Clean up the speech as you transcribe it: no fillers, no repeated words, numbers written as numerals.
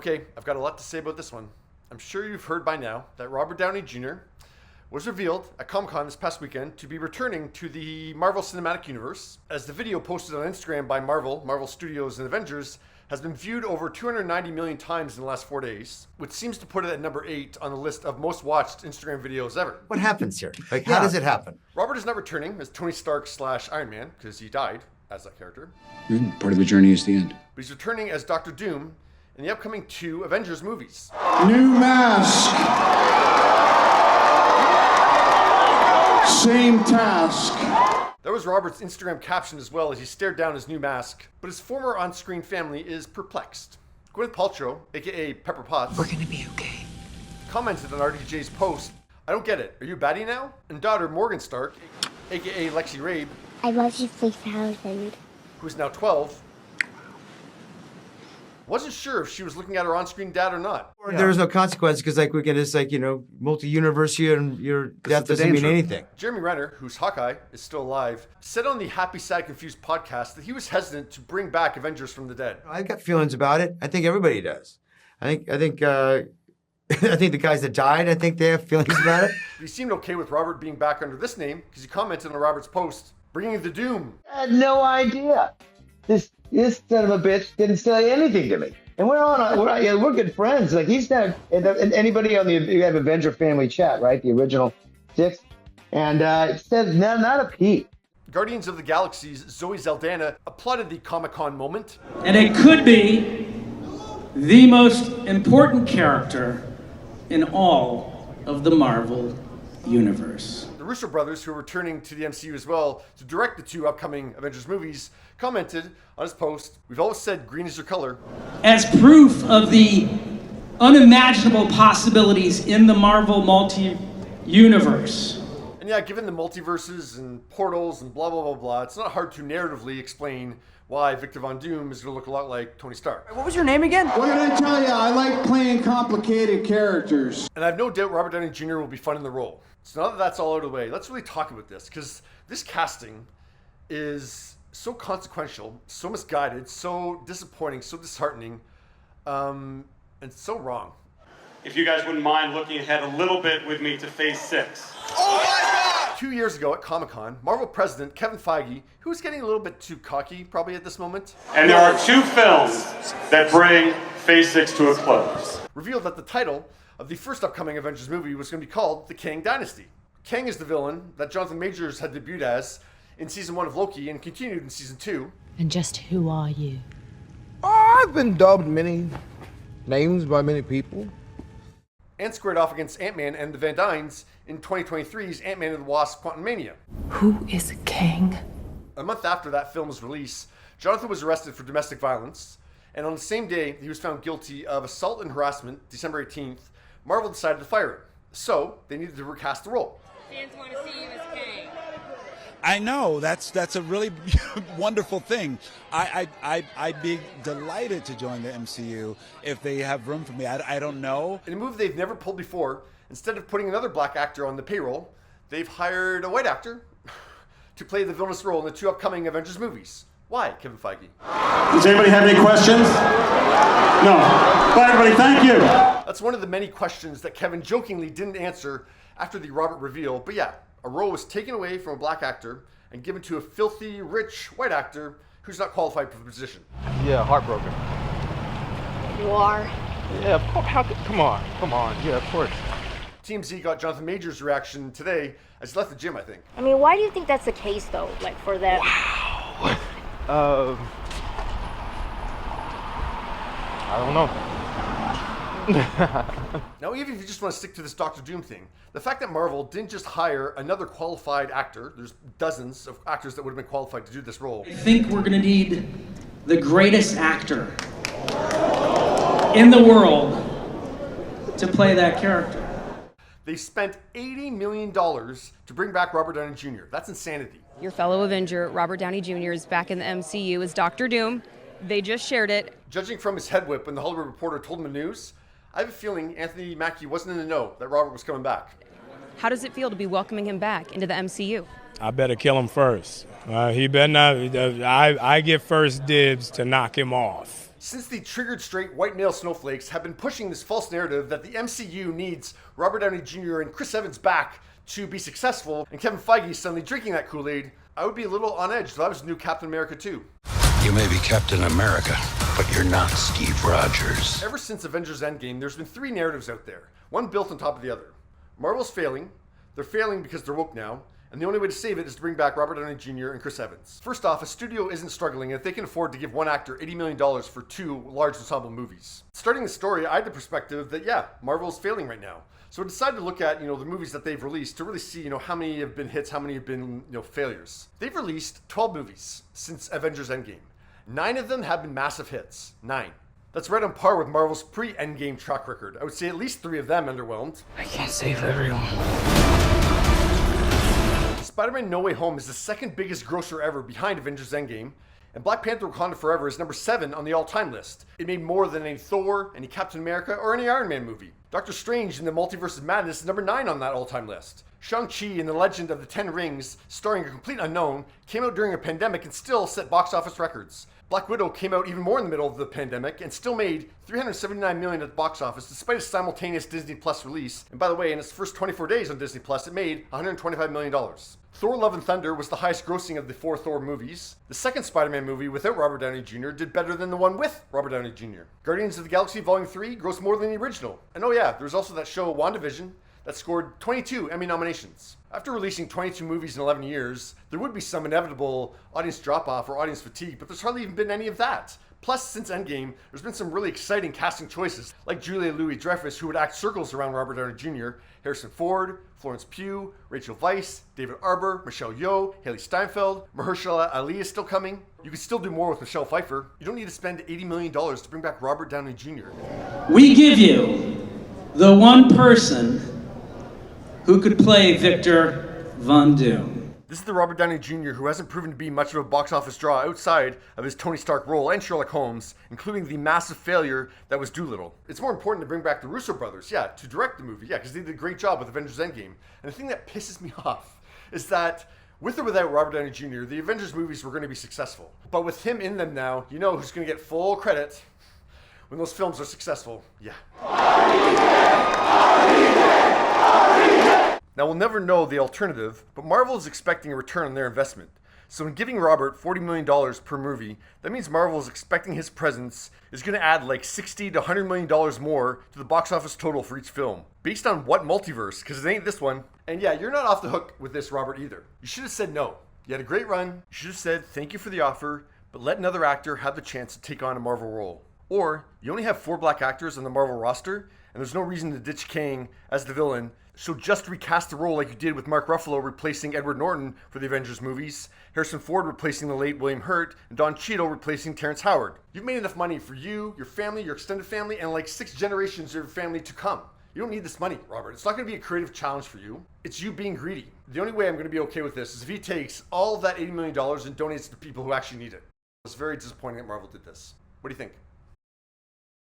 Okay, I've got a lot to say about this one. I'm sure you've heard by now that Robert Downey Jr. was revealed at Comic-Con this past weekend to be returning to the Marvel Cinematic Universe, as the video posted on Instagram by Marvel Studios and Avengers has been viewed over 290 million times in the last 4 days, which seems to put it at number 8 on the list of most watched Instagram videos ever. What happens here? Like, how does it happen? Robert is not returning as Tony Stark / Iron Man, because he died as that character. Part of the journey is the end. But he's returning as Doctor Doom in the upcoming 2 Avengers movies. New mask. Same task. That was Robert's Instagram caption as well as he stared down his new mask, but his former on-screen family is perplexed. Gwyneth Paltrow, aka Pepper Potts, we're gonna be okay, commented on RDJ's post, "I don't get it, are you baddie now?" And daughter Morgan Stark, aka Lexi Rabe, I love you 3,000. who is now 12, wasn't sure if she was looking at her on-screen dad or not. There was no consequence because, like, we get this, like, multi-universe here, and your death doesn't mean anything. Jeremy Renner, who's Hawkeye, is still alive, said on the Happy, Sad, Confused podcast that he was hesitant to bring back Avengers from the dead. I got feelings about it. I think everybody does. I think the guys that died, I think they have feelings about it. He seemed okay with Robert being back under this name because he commented on Robert's post, bringing the doom. I had no idea. This son of a bitch didn't say anything to me. And we're good friends. Like, he's not, and anybody on you have Avenger family chat, right? The original 6. And it says not a peep. Guardians of the Galaxy's Zoe Saldana applauded the Comic-Con moment. And it could be the most important character in all of the Marvel universe. The Russo brothers, who are returning to the MCU as well to direct the 2 upcoming Avengers movies, commented on his post, "We've always said green is your color." As proof of the unimaginable possibilities in the Marvel multi-universe. And yeah, given the multiverses and portals and blah, blah, blah, blah, it's not hard to narratively explain why Victor Von Doom is going to look a lot like Tony Stark. What was your name again? What did I tell you? I like playing complicated characters. And I have no doubt Robert Downey Jr. will be fun in the role. So now that that's all out of the way, let's really talk about this, because this casting is so consequential, so misguided, so disappointing, so disheartening, and so wrong. If you guys wouldn't mind looking ahead a little bit with me to Phase 6. Oh my God! 2 years ago at Comic-Con, Marvel president Kevin Feige, who was getting a little bit too cocky probably at this moment, And there are 2 films that bring Phase 6 to a close. revealed that the title of the first upcoming Avengers movie was going to be called The Kang Dynasty. Kang is the villain that Jonathan Majors had debuted as in Season 1 of Loki and continued in Season 2. And just who are you? I've been dubbed many names by many people. And squared off against Ant-Man and the Van Dynes in 2023's Ant-Man and the Wasp: Quantumania. Who is King? A month after that film's release, Jonathan was arrested for domestic violence, and on the same day he was found guilty of assault and harassment, December 18th, Marvel decided to fire him. So they needed to recast the role. Fans want to see you as King. I know, that's a really wonderful thing. I'd be delighted to join the MCU if they have room for me. I don't know. In a move they've never pulled before, instead of putting another black actor on the payroll, they've hired a white actor to play the villainous role in the 2 upcoming Avengers movies. Why, Kevin Feige? Does anybody have any questions? No. Bye, everybody. Thank you. That's one of the many questions that Kevin jokingly didn't answer after the Robert reveal. But yeah, a role was taken away from a black actor and given to a filthy, rich white actor who's not qualified for the position. Yeah, heartbroken. You are? Yeah, of course. Come on. Yeah, of course. TMZ got Jonathan Majors' reaction today as he left the gym, I think. I mean, why do you think that's the case, though? Like, for them? Wow. I don't know. Now, even if you just want to stick to this Doctor Doom thing, the fact that Marvel didn't just hire another qualified actor, there's dozens of actors that would have been qualified to do this role. I think we're going to need the greatest actor in the world to play that character. They spent $80 million to bring back Robert Downey Jr. That's insanity. Your fellow Avenger, Robert Downey Jr., is back in the MCU as Doctor Doom. They just shared it. Judging from his head whip when the Hollywood Reporter told him the news, I have a feeling Anthony Mackie wasn't in the know that Robert was coming back. How does it feel to be welcoming him back into the MCU? I better kill him first. He better not. I get first dibs to knock him off. Since the triggered straight white male snowflakes have been pushing this false narrative that the MCU needs Robert Downey Jr. and Chris Evans back to be successful, and Kevin Feige suddenly drinking that Kool-Aid, I would be a little on edge if I was the new Captain America too. You may be Captain America, but you're not Steve Rogers. Ever since Avengers Endgame, there's been three narratives out there, one built on top of the other. Marvel's failing, they're failing because they're woke now, and the only way to save it is to bring back Robert Downey Jr. and Chris Evans. First off, a studio isn't struggling if they can afford to give one actor $80 million for two large ensemble movies. Starting the story, I had the perspective that, yeah, Marvel's failing right now. So I decided to look at, the movies that they've released to really see, how many have been hits, how many have been, failures. They've released 12 movies since Avengers Endgame. 9 of them have been massive hits. 9. That's right on par with Marvel's pre-Endgame track record. I would say at least 3 of them underwhelmed. I can't save everyone. Spider-Man No Way Home is the second biggest grosser ever behind Avengers Endgame, and Black Panther Wakanda Forever is number 7 on the all-time list. It made more than any Thor, any Captain America, or any Iron Man movie. Doctor Strange in the Multiverse of Madness is number 9 on that all-time list. Shang-Chi and the Legend of the Ten Rings, starring a complete unknown, came out during a pandemic and still set box office records. Black Widow came out even more in the middle of the pandemic and still made $379 million at the box office despite a simultaneous Disney Plus release. And by the way, in its first 24 days on Disney Plus, it made $125 million. Thor Love and Thunder was the highest grossing of the 4 Thor movies. The second Spider-Man movie without Robert Downey Jr. did better than the one with Robert Downey Jr. Guardians of the Galaxy Volume 3 grossed more than the original. And oh yeah, there's also that show WandaVision that scored 22 Emmy nominations. After releasing 22 movies in 11 years, there would be some inevitable audience drop-off or audience fatigue, but there's hardly even been any of that. Plus, since Endgame, there's been some really exciting casting choices, like Julia Louis-Dreyfus, who would act circles around Robert Downey Jr., Harrison Ford, Florence Pugh, Rachel Weisz, David Arbor, Michelle Yeoh, Haley Steinfeld, Mahershala Ali is still coming. You can still do more with Michelle Pfeiffer. You don't need to spend $80 million to bring back Robert Downey Jr. We give you the one person who could play Victor Von Doom. This is the Robert Downey Jr. who hasn't proven to be much of a box office draw outside of his Tony Stark role and Sherlock Holmes, including the massive failure that was Dolittle. It's more important to bring back the Russo brothers, to direct the movie, because they did a great job with Avengers Endgame. And the thing that pisses me off is that with or without Robert Downey Jr., the Avengers movies were going to be successful. But with him in them now, you know who's going to get full credit when those films are successful. Now, we'll never know the alternative, but Marvel is expecting a return on their investment. So in giving Robert $40 million per movie, that means Marvel is expecting his presence is going to add like $60 to $100 million more to the box office total for each film. Based on what multiverse? Because it ain't this one. And yeah, you're not off the hook with this, Robert, either. You should have said no. You had a great run. You should have said thank you for the offer, but let another actor have the chance to take on a Marvel role. Or you only have 4 black actors on the Marvel roster, and there's no reason to ditch Kang as the villain, so just recast the role like you did with Mark Ruffalo replacing Edward Norton for the Avengers movies, Harrison Ford replacing the late William Hurt, and Don Cheadle replacing Terrence Howard. You've made enough money for you, your family, your extended family, and like 6 generations of your family to come. You don't need this money, Robert. It's not going to be a creative challenge for you. It's you being greedy. The only way I'm going to be okay with this is if he takes all of that $80 million and donates to people who actually need it. It's very disappointing that Marvel did this. What do you think?